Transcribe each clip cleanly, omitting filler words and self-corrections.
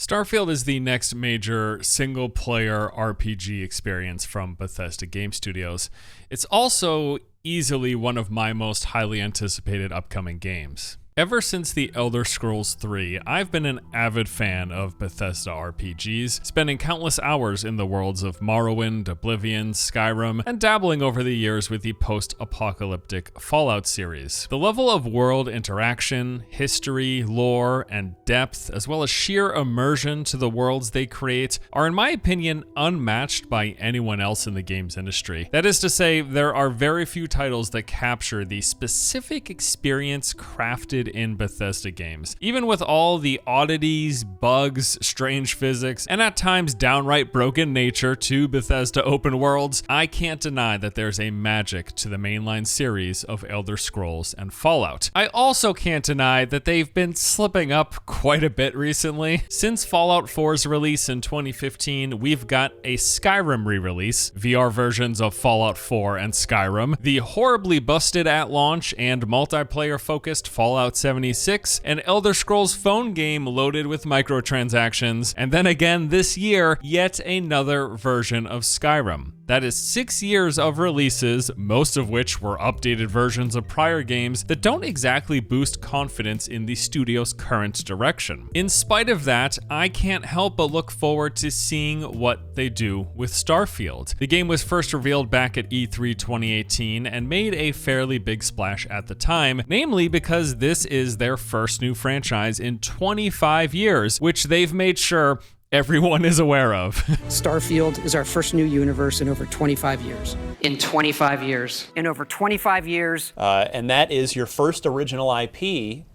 Starfield is the next major single-player RPG experience from Bethesda Game Studios. It's also easily one of my most highly anticipated upcoming games. Ever since The Elder Scrolls 3, I've been an avid fan of Bethesda RPGs, spending countless hours in the worlds of Morrowind, Oblivion, Skyrim, and dabbling over the years with the post-apocalyptic Fallout series. The level of world interaction, history, lore, and depth, as well as sheer immersion to the worlds they create, are in my opinion unmatched by anyone else in the games industry. That is to say, there are very few titles that capture the specific experience crafted in Bethesda games. Even with all the oddities, bugs, strange physics, and at times downright broken nature to Bethesda open worlds, I can't deny that there's a magic to the mainline series of Elder Scrolls and Fallout. I also can't deny that they've been slipping up quite a bit recently. Since Fallout 4's release in 2015, we've got a Skyrim re-release, VR versions of Fallout 4 and Skyrim, the horribly busted at launch and multiplayer-focused Fallout 76, an Elder Scrolls phone game loaded with microtransactions, and then again this year, yet another version of Skyrim. That is 6 years of releases, most of which were updated versions of prior games that don't exactly boost confidence in the studio's current direction. In spite of that, I can't help but look forward to seeing what they do with Starfield. The game was first revealed back at E3 2018 and made a fairly big splash at the time, namely because this is their first new franchise in 25 years, which they've made sure everyone is aware of. Starfield is our first new universe in over 25 years. In 25 years. In over 25 years. And that is your first original IP.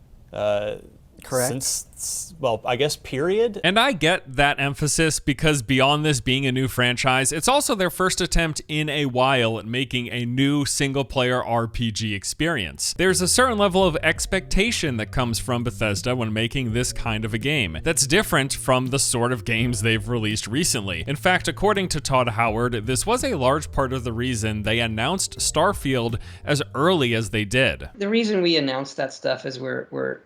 Correct. Since, well, I guess period. And I get that emphasis because beyond this being a new franchise, it's also their first attempt in a while at making a new single-player RPG experience. There's a certain level of expectation that comes from Bethesda when making this kind of a game that's different from the sort of games they've released recently. In fact, according to Todd Howard, this was a large part of the reason they announced Starfield as early as they did. The reason we announced that stuff is we're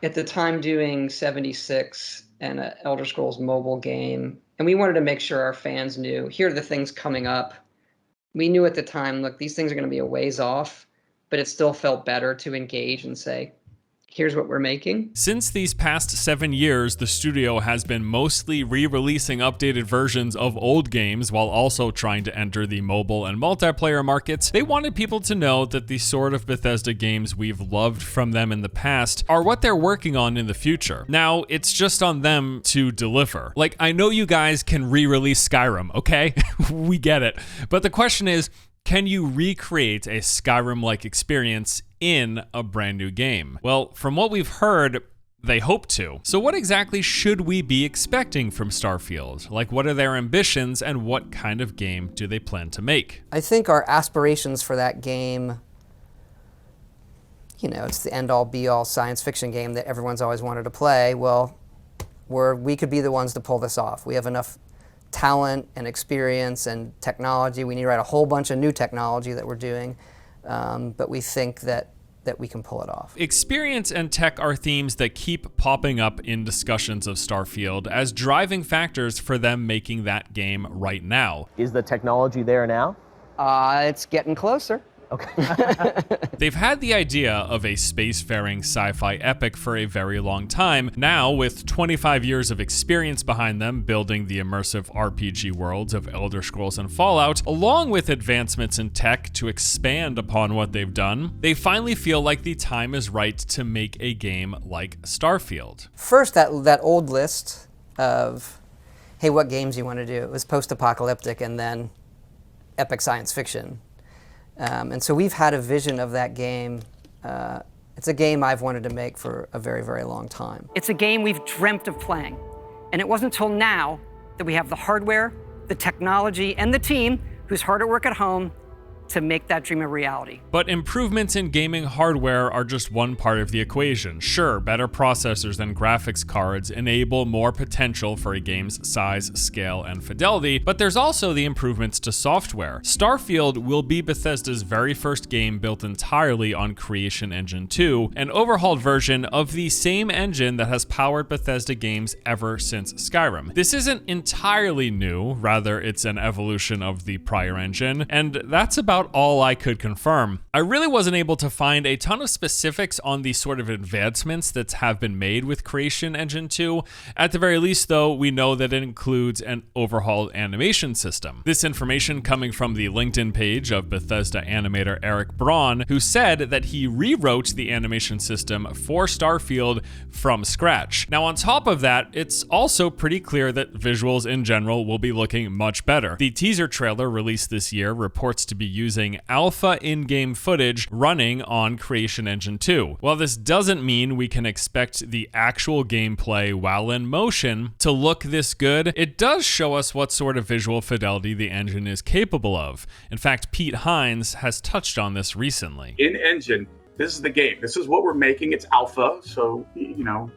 at the time doing 76 and an Elder Scrolls mobile game, and we wanted to make sure our fans knew, here are the things coming up. We knew at the time, look, these things are going to be a ways off, but it still felt better to engage and say, here's what we're making. Since these past 7 years, the studio has been mostly re-releasing updated versions of old games while also trying to enter the mobile and multiplayer markets. They wanted people to know that the sort of Bethesda games we've loved from them in the past are what they're working on in the future. Now, it's just on them to deliver. Like, I know you guys can re-release Skyrim, okay? We get it. But the question is, can you recreate a Skyrim-like experience in a brand new game? Well, from what we've heard, they hope to. So what exactly should we be expecting from Starfield? Like, what are their ambitions and what kind of game do they plan to make? I think our aspirations for that game, it's the end-all be-all science fiction game that everyone's always wanted to play. Well, we could be the ones to pull this off. We have enough talent and experience and technology. We need to write a whole bunch of new technology that we're doing, but we think that we can pull it off. Experience and tech are themes that keep popping up in discussions of Starfield as driving factors for them making that game right now. Is the technology there now? It's getting closer. Okay. They've had the idea of a spacefaring sci-fi epic for a very long time. Now, with 25 years of experience behind them building the immersive RPG worlds of Elder Scrolls and Fallout, along with advancements in tech to expand upon what they've done, they finally feel like the time is right to make a game like Starfield. First, that old list of, hey, what games you want to do? It was post-apocalyptic and then epic science fiction. And so we've had a vision of that game. It's a game I've wanted to make for a very, very long time. It's a game we've dreamt of playing. And it wasn't until now that we have the hardware, the technology, and the team who's hard at work at home to make that dream a reality. But improvements in gaming hardware are just one part of the equation. Sure, better processors and graphics cards enable more potential for a game's size, scale, and fidelity, but there's also the improvements to software. Starfield will be Bethesda's very first game built entirely on Creation Engine 2, an overhauled version of the same engine that has powered Bethesda games ever since Skyrim. This isn't entirely new, rather it's an evolution of the prior engine, and that's about all I could confirm. I really wasn't able to find a ton of specifics on the sort of advancements that have been made with Creation Engine 2. At the very least, though, we know that it includes an overhauled animation system. This information coming from the LinkedIn page of Bethesda animator Eric Braun, who said that he rewrote the animation system for Starfield from scratch. Now, on top of that, it's also pretty clear that visuals in general will be looking much better. The teaser trailer released this year reports to be using alpha in-game footage running on Creation Engine 2. While this doesn't mean we can expect the actual gameplay while in motion to look this good, it does show us what sort of visual fidelity the engine is capable of. In fact, Pete Hines has touched on this recently. In-engine, this is the game. This is what we're making. It's alpha, so,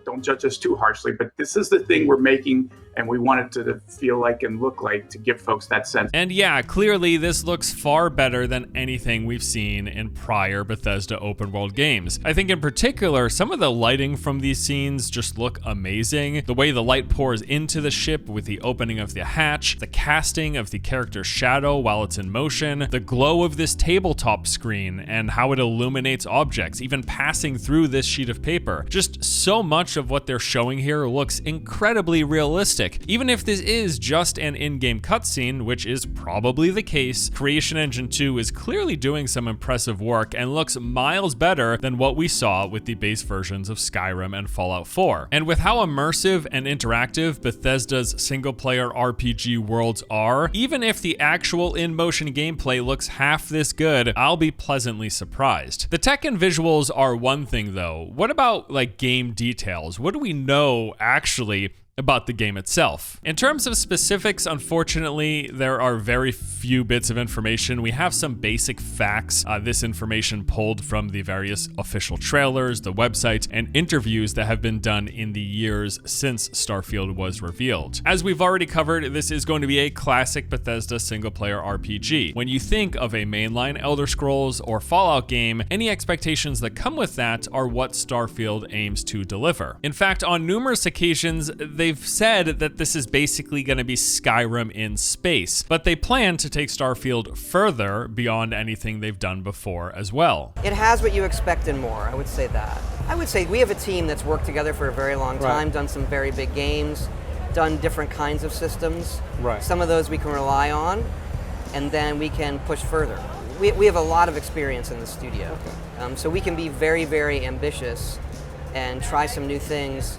don't judge us too harshly, but this is the thing we're making, and we want it to feel like and look like to give folks that sense. And yeah, clearly this looks far better than anything we've seen in prior Bethesda open world games. I think in particular, some of the lighting from these scenes just look amazing. The way the light pours into the ship with the opening of the hatch, the casting of the character's shadow while it's in motion, the glow of this tabletop screen and how it illuminates objects, even passing through this sheet of paper. Just so much of what they're showing here looks incredibly realistic. Even if this is just an in-game cutscene, which is probably the case, Creation Engine 2 is clearly doing some impressive work and looks miles better than what we saw with the base versions of Skyrim and Fallout 4. And with how immersive and interactive Bethesda's single-player RPG worlds are, even if the actual in-motion gameplay looks half this good, I'll be pleasantly surprised. The tech and visuals are one thing though. What about game details? What do we know actually about the game itself? In terms of specifics, unfortunately, there are very few bits of information. We have some basic facts. This information pulled from the various official trailers, the website, and interviews that have been done in the years since Starfield was revealed. As we've already covered, this is going to be a classic Bethesda single-player RPG. When you think of a mainline Elder Scrolls or Fallout game, any expectations that come with that are what Starfield aims to deliver. In fact, on numerous occasions, they've said that this is basically going to be Skyrim in space, but they plan to take Starfield further beyond anything they've done before as well. It has what you expect and more, I would say that. I would say we have a team that's worked together for a very long time, done some very big games, done different kinds of systems. Right. Some of those we can rely on, and then we can push further. We have a lot of experience in the studio, so we can be very, very ambitious and try some new things,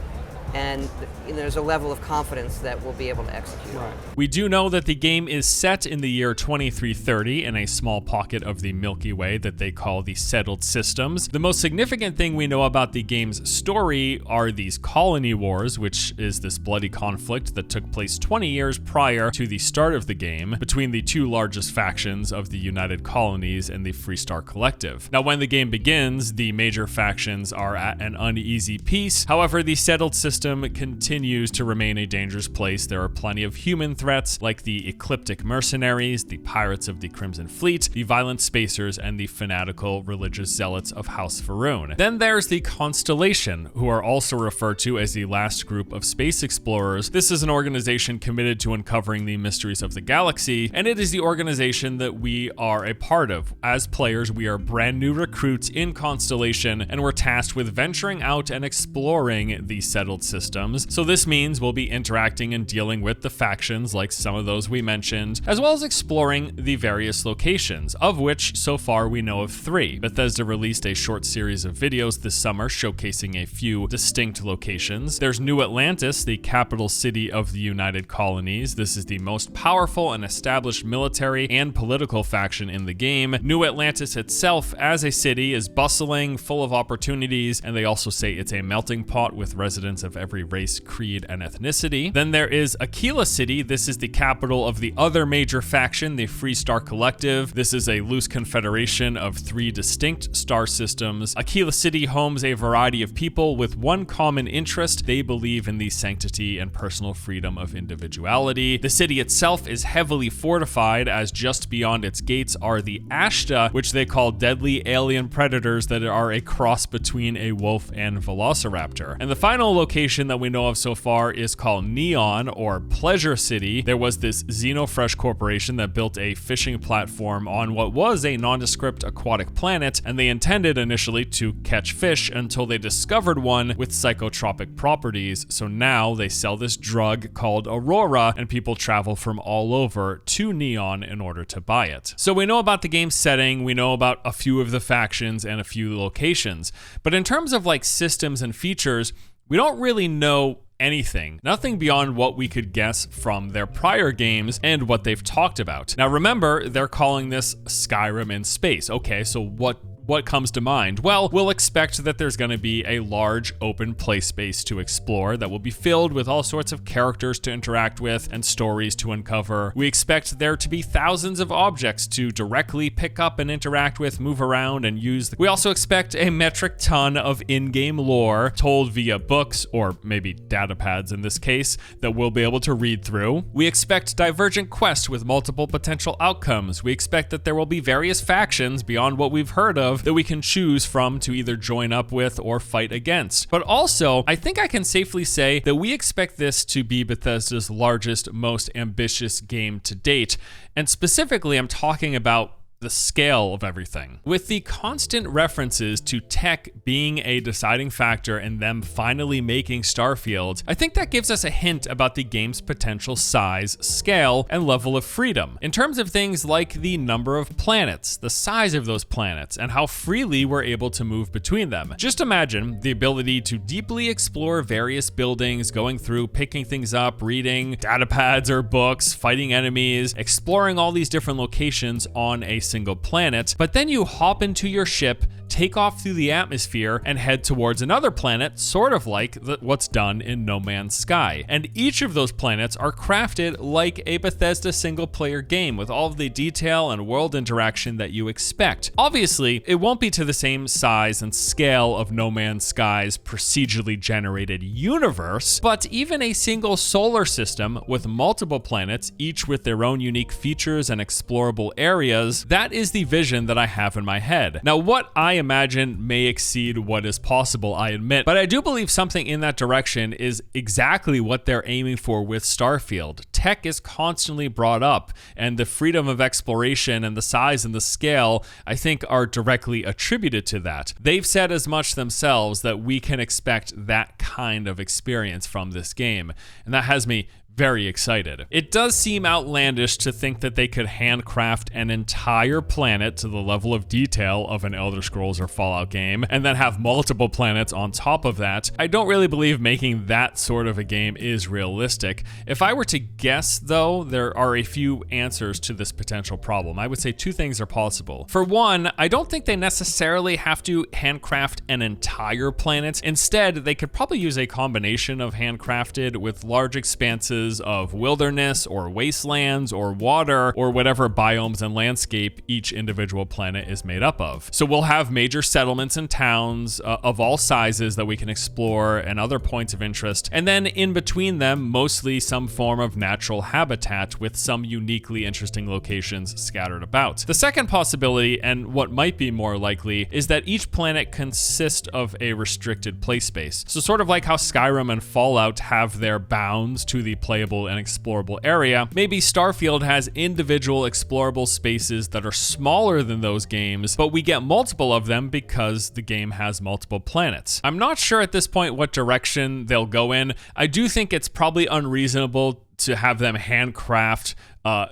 and there's a level of confidence that we'll be able to execute. Right. We do know that the game is set in the year 2330 in a small pocket of the Milky Way that they call the Settled Systems. The most significant thing we know about the game's story are these colony wars, which is this bloody conflict that took place 20 years prior to the start of the game between the two largest factions of the United Colonies and the Freestar Collective. Now, when the game begins, the major factions are at an uneasy peace. However, the Settled System continues to remain a dangerous place. There are plenty of human threats like the Ecliptic Mercenaries, the Pirates of the Crimson Fleet, the Violent Spacers, and the fanatical religious zealots of House Faroon. Then there's the Constellation, who are also referred to as the last group of space explorers. This is an organization committed to uncovering the mysteries of the galaxy, and it is the organization that we are a part of. As players, we are brand new recruits in Constellation, and we're tasked with venturing out and exploring the settled systems. So this means we'll be interacting and dealing with the factions like some of those we mentioned, as well as exploring the various locations, of which so far we know of 3. Bethesda released a short series of videos this summer showcasing a few distinct locations. There's New Atlantis, the capital city of the United Colonies. This is the most powerful and established military and political faction in the game. New Atlantis itself as a city is bustling, full of opportunities, and they also say it's a melting pot with residents of every race, creed, and ethnicity. Then there is Aquila City. This is the capital of the other major faction, the Free Star Collective. This is a loose confederation of 3 distinct star systems. Aquila City homes a variety of people with one common interest. They believe in the sanctity and personal freedom of individuality. The city itself is heavily fortified, as just beyond its gates are the Ashta, which they call deadly alien predators that are a cross between a wolf and velociraptor. And the final location that we know of so far is called Neon, or Pleasure City. There was this Xenofresh corporation that built a fishing platform on what was a nondescript aquatic planet, and they intended initially to catch fish until they discovered one with psychotropic properties. So now they sell this drug called Aurora, and people travel from all over to Neon in order to buy it. So we know about the game's setting, we know about a few of the factions and a few locations, but in terms of like systems and features, we don't really know anything. Nothing beyond what we could guess from their prior games and what they've talked about. Now remember, they're calling this Skyrim in space. Okay, so what comes to mind? Well, we'll expect that there's going to be a large open play space to explore that will be filled with all sorts of characters to interact with and stories to uncover. We expect there to be thousands of objects to directly pick up and interact with, move around, and use. We also expect a metric ton of in-game lore told via books, or maybe datapads in this case, that we'll be able to read through. We expect divergent quests with multiple potential outcomes. We expect that there will be various factions beyond what we've heard of that we can choose from to either join up with or fight against. But also, I think I can safely say that we expect this to be Bethesda's largest, most ambitious game to date. And specifically, I'm talking about the scale of everything. With the constant references to tech being a deciding factor in them finally making Starfield, I think that gives us a hint about the game's potential size, scale, and level of freedom. In terms of things like the number of planets, the size of those planets, and how freely we're able to move between them. Just imagine the ability to deeply explore various buildings, going through, picking things up, reading datapads or books, fighting enemies, exploring all these different locations on a single planet, but then you hop into your ship, take off through the atmosphere, and head towards another planet, sort of like what's done in No Man's Sky. And each of those planets are crafted like a Bethesda single-player game, with all of the detail and world interaction that you expect. Obviously, it won't be to the same size and scale of No Man's Sky's procedurally generated universe, but even a single solar system with multiple planets, each with their own unique features and explorable areas, that is the vision that I have in my head. Now, what I imagine may exceed what is possible, I admit, but I do believe something in that direction is exactly what they're aiming for with Starfield. Tech is constantly brought up, and the freedom of exploration and the size and the scale, I think, are directly attributed to that. They've said as much themselves that we can expect that kind of experience from this game, and that has me very excited. It does seem outlandish to think that they could handcraft an entire planet to the level of detail of an Elder Scrolls or Fallout game, and then have multiple planets on top of that. I don't really believe making that sort of a game is realistic. If I were to guess, though, there are a few answers to this potential problem. I would say 2 things are possible. For one, I don't think they necessarily have to handcraft an entire planet. Instead, they could probably use a combination of handcrafted with large expanses of wilderness or wastelands or water or whatever biomes and landscape each individual planet is made up of. So we'll have major settlements and towns of all sizes that we can explore and other points of interest, and then in between them mostly some form of natural habitat with some uniquely interesting locations scattered about. The second possibility, and what might be more likely, is that each planet consists of a restricted play space. So sort of like how Skyrim and Fallout have their bounds to the playable and explorable area, maybe Starfield has individual explorable spaces that are smaller than those games, but we get multiple of them because the game has multiple planets. I'm not sure at this point what direction they'll go in. I do think it's probably unreasonable to have them handcraft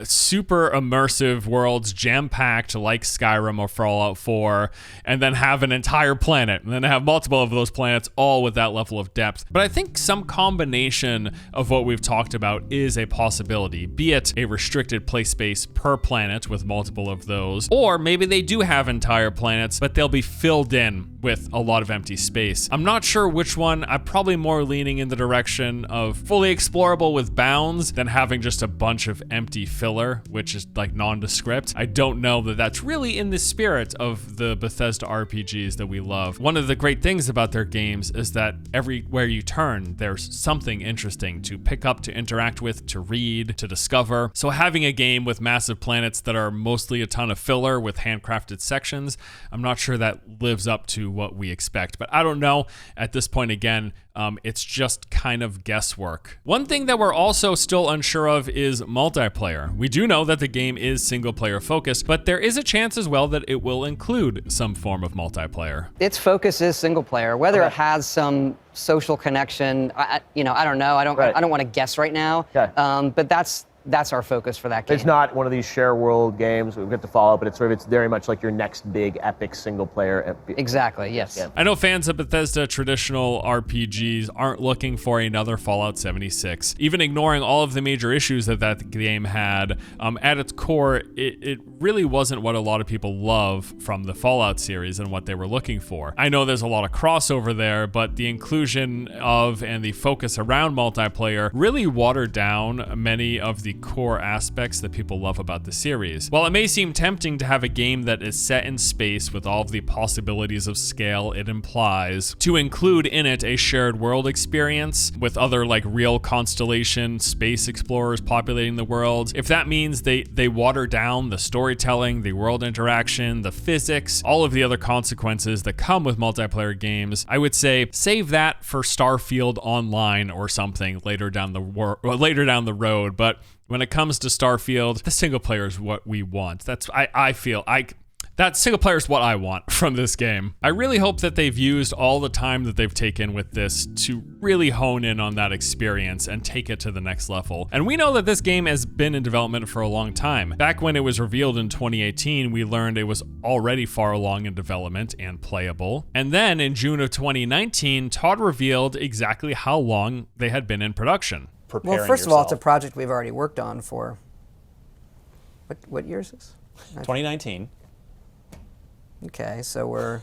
super immersive worlds jam-packed like Skyrim or Fallout 4, and then have an entire planet, and then have multiple of those planets, all with that level of depth. But I think some combination of what we've talked about is a possibility, be it a restricted play space per planet with multiple of those, or maybe they do have entire planets, but they'll be filled in with a lot of empty space. I'm not sure which one. I'm probably more leaning in the direction of fully explorable with bounds than having just a bunch of empty filler, which is like nondescript. I don't know that that's really in the spirit of the Bethesda RPGs that we love. One of the great things about their games is that everywhere you turn, there's something interesting to pick up, to interact with, to read, to discover. So having a game with massive planets that are mostly a ton of filler with handcrafted sections, I'm not sure that lives up to what we expect. But I don't know. At this point, again, it's just kind of guesswork. One thing that we're also still unsure of is multiplayer. We do know that the game is single player focused, but there is a chance as well that it will include some form of multiplayer. Its focus is single player. Whether it has some social connection, I don't know. I don't want to guess right now. Okay. But that's our focus for that game. It's not one of these share world games we get to follow, but it's very much like your next big epic single player. Exactly, yes. Yeah. I know fans of Bethesda traditional RPGs aren't looking for another Fallout 76. Even ignoring all of the major issues that game had, at its core, it really wasn't what a lot of people love from the Fallout series and what they were looking for. I know there's a lot of crossover there, but the inclusion of and the focus around multiplayer really watered down many of the core aspects that people love about the series. While it may seem tempting to have a game that is set in space with all of the possibilities of scale it implies, to include in it a shared world experience with other like real Constellation space explorers populating the world, if that means they water down the storytelling, the world interaction, the physics, all of the other consequences that come with multiplayer games, I would say save that for Starfield Online or something later down the road. But when it comes to Starfield, the single player is what we want. That single player is what I want from this game. I really hope that they've used all the time that they've taken with this to really hone in on that experience and take it to the next level. And we know that this game has been in development for a long time. Back when it was revealed in 2018, we learned it was already far along in development and playable. And then in June of 2019, Todd revealed exactly how long they had been in production. Well, first of all, it's a project we've already worked on for, what year is this? 2019. Okay, so we're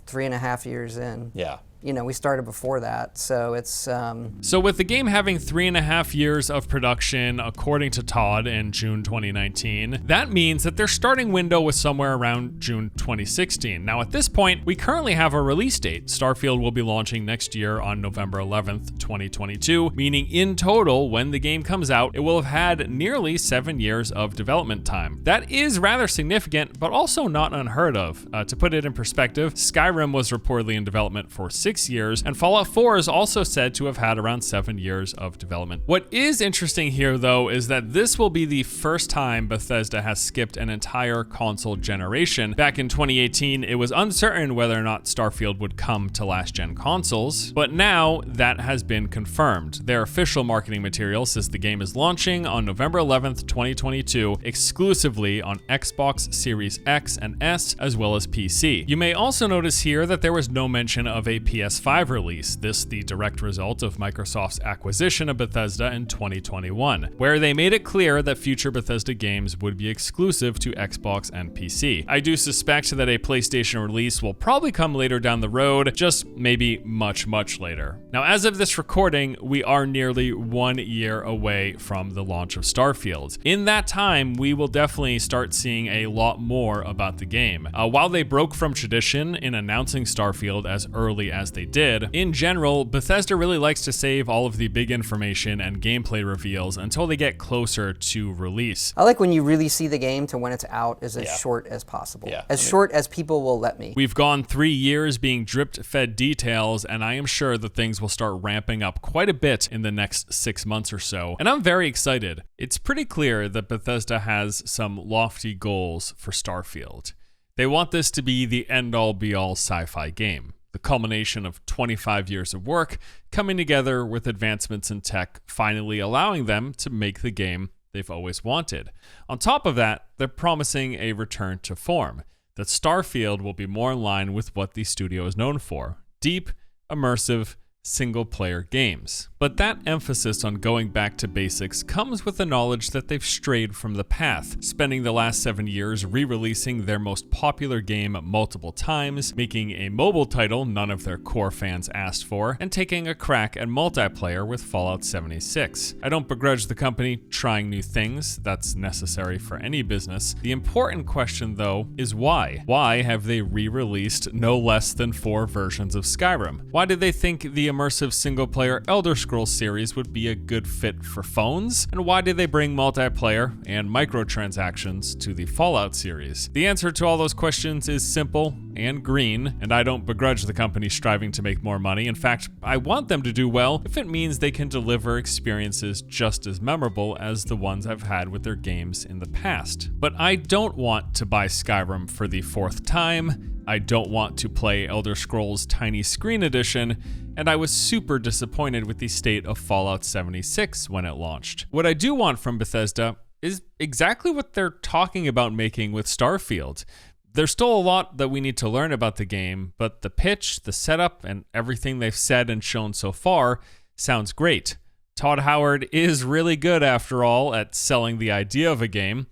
3.5 years in. Yeah. We started before that, so it's... So with the game having 3.5 years of production, according to Todd, in June 2019, that means that their starting window was somewhere around June 2016. Now at this point, we currently have a release date. Starfield will be launching next year on November 11th, 2022, meaning in total, when the game comes out, it will have had nearly 7 years of development time. That is rather significant, but also not unheard of. To put it in perspective, Skyrim was reportedly in development for 6 years, and Fallout 4 is also said to have had around 7 years of development. What is interesting here, though, is that this will be the first time Bethesda has skipped an entire console generation. Back in 2018, it was uncertain whether or not Starfield would come to last-gen consoles, but now that has been confirmed. Their official marketing material says the game is launching on November 11th, 2022, exclusively on Xbox Series X and S, as well as PC. You may also notice here that there was no mention of a PS5 release, this the direct result of Microsoft's acquisition of Bethesda in 2021, where they made it clear that future Bethesda games would be exclusive to Xbox and PC. I do suspect that a PlayStation release will probably come later down the road, just maybe much later. Now, as of this recording, we are nearly 1 year away from the launch of Starfield. In that time, we will definitely start seeing a lot more about the game. While they broke from tradition in announcing Starfield as early as they did, in general, Bethesda really likes to save all of the big information and gameplay reveals until they get closer to release. I like when you really see the game to when it's out is as short as possible. Short as people will let me. We've gone 3 years being drip-fed details, and I am sure that things will start ramping up quite a bit in the next 6 months or so, and I'm very excited. It's pretty clear that Bethesda has some lofty goals for Starfield. They want this to be the end-all be-all sci-fi game. The culmination of 25 years of work coming together with advancements in tech finally allowing them to make the game they've always wanted. On top of that, they're promising a return to form, that Starfield will be more in line with what the studio is known for: deep, immersive, single-player games. But that emphasis on going back to basics comes with the knowledge that they've strayed from the path, spending the last 7 years re-releasing their most popular game multiple times, making a mobile title none of their core fans asked for, and taking a crack at multiplayer with Fallout 76. I don't begrudge the company trying new things, that's necessary for any business. The important question, though, is why? Why have they re-released no less than 4 versions of Skyrim? Why did they think the immersive single-player Elder Scrolls series would be a good fit for phones? And why did they bring multiplayer and microtransactions to the Fallout series? The answer to all those questions is simple and green, and I don't begrudge the company striving to make more money. In fact, I want them to do well if it means they can deliver experiences just as memorable as the ones I've had with their games in the past. But I don't want to buy Skyrim for the 4th time. I don't want to play Elder Scrolls Tiny Screen Edition, and I was super disappointed with the state of Fallout 76 when it launched. What I do want from Bethesda is exactly what they're talking about making with Starfield. There's still a lot that we need to learn about the game, but the pitch, the setup, and everything they've said and shown so far sounds great. Todd Howard is really good, after all, at selling the idea of a game.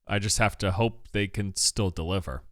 I just have to hope they can still deliver.